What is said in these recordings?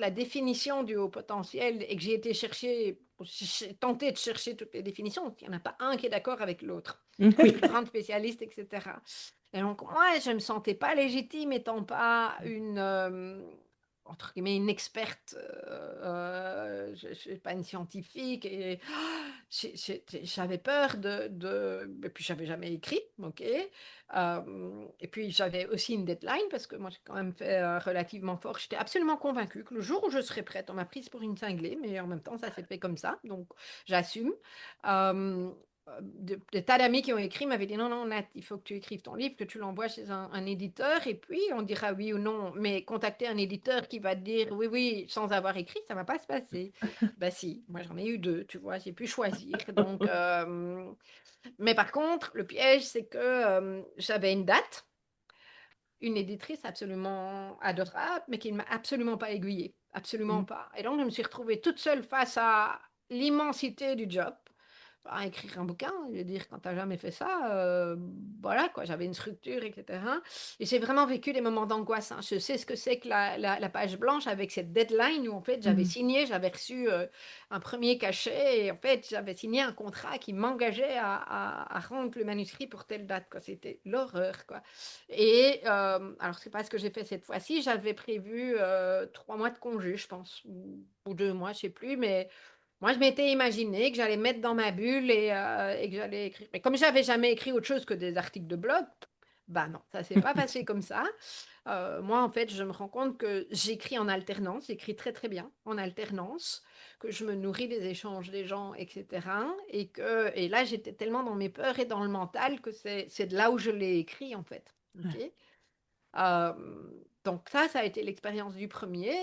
la définition du haut potentiel et que j'ai été chercher, j'ai tenté de chercher toutes les définitions, il y en a pas un qui est d'accord avec l'autre. Les Oui. plus grandes spécialistes et cetera. Et donc moi, je me sentais pas légitime étant pas une, entre guillemets «une experte», je suis pas une scientifique et j'avais peur de et puis j'avais jamais écrit, OK. Et puis j'avais aussi une deadline parce que moi j'ai quand même fait, relativement fort. J'étais absolument convaincue que le jour où je serai prête, on m'a prise pour une cinglée, mais en même temps ça s'est fait comme ça, donc j'assume. Hem, des tas d'amis qui ont écrit m'avaient dit: «Non, non Nat, il faut que tu écrives ton livre, que tu l'envoies chez un éditeur et puis on dira oui ou non». Mais contacter un éditeur qui va te dire: «Oui, oui», sans avoir écrit, ça va pas se passer. Bah si, moi j'en ai eu 2, tu vois? J'ai pu choisir donc mais par contre, le piège, c'est que, j'avais une date, une éditrice absolument adorable, mais qui ne m'a absolument pas aiguillée, absolument Mmh. pas. Et donc je me suis retrouvée toute seule face à l'immensité du job. Bah, écrire un bouquin, je veux dire, quand tu as jamais fait ça, voilà quoi, j'avais une structure et cetera et j'ai vraiment vécu des moments d'angoisse, hein. Je sais ce que c'est que la page blanche avec cette deadline où en fait j'avais Mmh. signé, j'avais reçu, un premier cachet et en fait j'avais signé un contrat qui m'engageait à rendre le manuscrit pour telle date, quoi. C'était l'horreur, quoi et alors c'est pas ce que j'ai fait cette fois-ci, j'avais prévu, 3 mois de congé je pense ou 2 mois, je sais plus mais moi, je m'étais imaginé que j'allais me mettre dans ma bulle et que j'allais écrire. Mais comme j'avais jamais écrit autre chose que des articles de blog, bah non, ça s'est pas passé comme ça. Moi, en fait, je me rends compte que j'écris en alternance, j'écris très, très bien en alternance, que je me nourris des échanges des gens et cetera et là, j'étais tellement dans mes peurs et dans le mental que c'est de là où je l'ai écrit, en fait. OK? Ouais. Donc ça a été l'expérience du premier.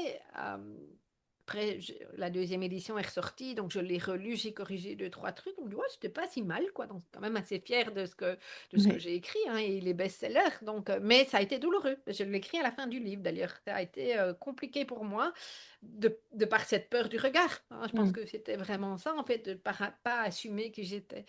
Après la deuxième édition est ressortie, donc je l'ai relu, j'ai corrigé deux trois trucs. On me dit: «Ouais, c'était pas si mal quoi», donc quand même assez fière de ce que Ouais. j'ai écrit, hein et il est best-seller donc mais ça a été douloureux. Je l'ai écrit à la fin du livre d'ailleurs. Ça a été, compliqué pour moi de par cette peur du regard, hein. Je pense Mmh. que c'était vraiment ça en fait, de pas assumer qui j'étais.